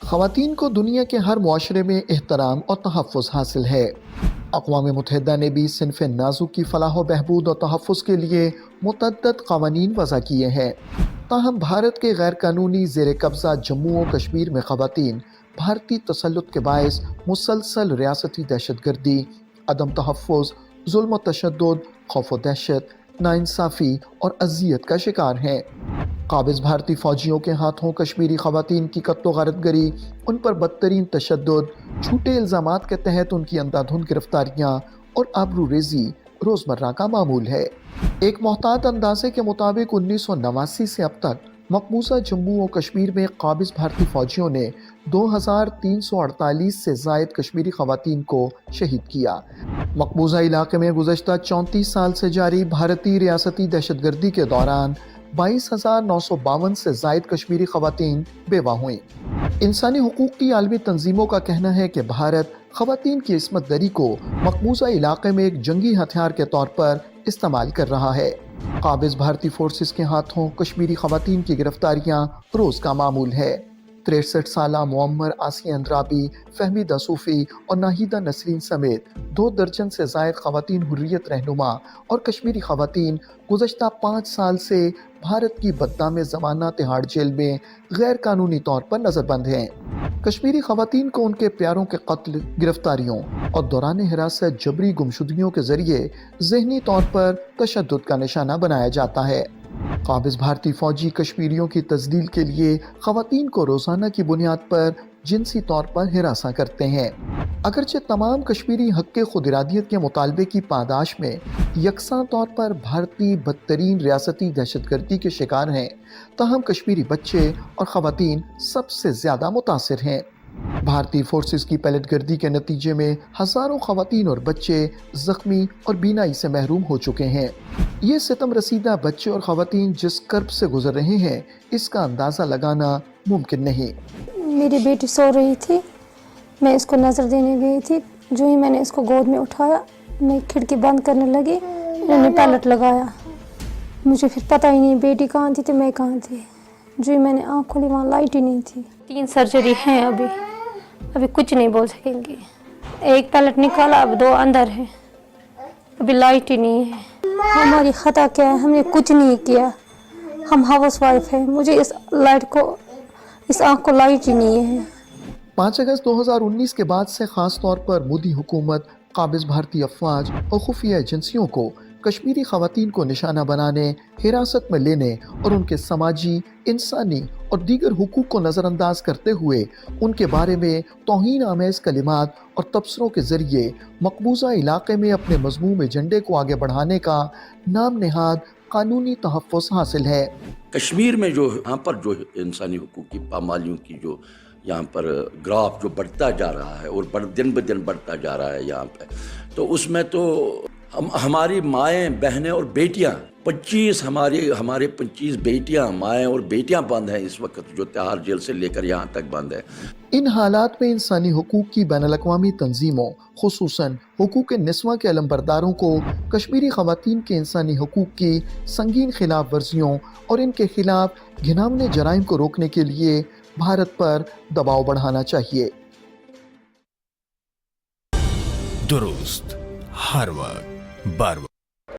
ख़वातीन को दुनिया के हर मुआशरे में एहतराम और तहफ़्फ़ुज़ हासिल है। अक़वाम मुत्तहिदा ने भी सिन्फ़ नाज़ुक की फ़लाह व बहबूद और तहफ़्फ़ुज़ के लिए मुतअद्दिद क़वानीन वज़ा किए हैं। ताहम भारत के गैर कानूनी ज़ेर कब्ज़ा जम्मू और कश्मीर में ख़वातीन भारतीय तसल्लुत के बाइस मुसलसल रियासती दहशतगर्दी, अदम तहफ़्फ़ुज़, ज़ुल्म व तशद्दुद, खौफ़ व दहशत, नाइंसाफ़ी और अज़ियत का शिकार हैं। काबिज़ भारतीय फ़ौजियों के हाथों कश्मीरी ख़वातीन की कत्ल गारतगरी, उन पर बदतरीन तशद्दुद, झूठे इल्ज़ामात के तहत उनकी अंधाधुंध गिरफ्तारियाँ और आबरूरेज़ी रोज़मर्रा का मामूल है। एक मोहतात अंदाज़े के मुताबिक 1989 से अब तक मकबूजा जम्मू और कश्मीर में काबिज़ भारतीय फ़ौजियों ने 2348 से ज़ायद कश्मीरी ख़वातीन को शहीद किया। मकबूजा इलाके में गुज़श्ता 34 साल से जारी भारतीय रियासती दहशतगर्दी के दौरान 22,952 से ज़ायद कश्मीरी ख़वातीन बेवा हुई। इंसानी हुकूक की आलमी तंजीमों का कहना है कि भारत ख़वातीन की इस्मत दरी को मकबूजा इलाके में एक जंगी हथियार के तौर पर इस्तेमाल कर रहा है। काबिज़ भारतीय फोर्सेस के हाथों कश्मीरी ख़वातीन की गिरफ्तारियाँ रोज़ का मामूल है। 63 साला मुअम्मर आसिया अंद्राबी, फहमी दसूफ़ी और नाहिदा नसरीन समेत 2 दर्जन से ज़ायद ख़वातीन हुर्रियत रहनुमा और कश्मीरी ख़वातीन गुज़श्ता 5 साल से भारत की बद्दाम ज़माना तिहाड़ जेल में गैर कानूनी तौर पर नज़रबंद हैं। कश्मीरी ख़वातीन को उनके प्यारों के कत्ल, गिरफ्तारियों और दौरान हिरासत जबरी गुमशुदगियों के ज़रिए ज़हनी तौर पर तशद्दुद का निशाना बनाया जाता है। काबिज़ भारतीय फ़ौजी कश्मीरियों की तस्दील के लिए ख़वातीन को रोज़ाना की बुनियाद पर जिनसी तौर पर हिरासा करते हैं। अगरचे तमाम कश्मीरी हक़ खुद इरादियत के मुतालबे की पादाश में यकसा तौर पर भारतीय बदतरीन रियासती दहशतगर्दी के शिकार हैं, ताहम कश्मीरी बच्चे और ख़वातीन सबसे ज़्यादा मुतासिर हैं। भारतीय फोर्सेस की पलटगर्दी के नतीजे में हज़ारों ख़वातीन और बच्चे ज़ख्मी और बीनाई से महरूम हो चुके हैं। ये सितम रसीदा बच्चे और ख़वातीन जिस कर्ब से गुजर रहे हैं, इसका अंदाज़ा लगाना मुमकिन नहीं। मेरी बेटी सो रही थी, मैं इसको नज़र देने गई थी। जो ही मैंने इसको गोद में उठाया, मैं खिड़की बंद करने लगी, इन्होंने पैलेट लगाया। मुझे फिर पता ही नहीं बेटी कहाँ थी तो मैं कहाँ थी। जो ही मैंने आँख खोली, वहाँ लाइट ही नहीं थी। 3 सर्जरी हैं अभी कुछ नहीं बोल सकेंगे। एक पैलेट निकाला, अब 2 अंदर है, अभी लाइट ही नहीं है। हमारी खता क्या है? हमने कुछ नहीं किया, हम हाउस वाइफ है। मुझे इस आँख को लाइट ही नहीं है। 5 अगस्त 2019 के बाद से ख़ास तौर पर मोदी हुकूमत काबिज़ भारतीय अफवाज और खुफिया एजेंसियों को कश्मीरी ख़वातीन को निशाना बनाने, हिरासत में लेने और उनके समाजी, इंसानी और दीगर हुकूक को नज़रअंदाज करते हुए उनके बारे में तौहीन आमेज़ कलिमात और तबसरों के ज़रिए मकबूजा इलाके में अपने मज़मूम एजेंडे को आगे बढ़ाने का नाम नेहाद कानूनी तहफ़्फ़ुज़ हासिल है। कश्मीर में जो यहाँ पर जो इंसानी हुकूक की पामालियों की जो यहाँ पर ग्राफ जो बढ़ता जा रहा है और दिन ब दिन बढ़ता जा रहा है यहाँ पे, तो उसमें तो हमारी माएँ, बहनें और बेटियाँ 25 हमारे 25 बेटियाँ, माएँ और बेटियाँ बंद हैं इस वक्त, जो तिहाड़ जेल से लेकर यहाँ तक बंद है। इन हालात में इंसानी हुकूक की बैनुल-अक़वामी तंजीमों, खुसूसन हुकूक निस्वां के अलमबरदारों को कश्मीरी ख़वातीन के इंसानी हुकूक की संगीन खिलाफ वर्जियों और इनके खिलाफ घिनौने जराइम को रोकने के लिए भारत पर दबाव बढ़ाना चाहिए। दुरुस्त हर वक्त बार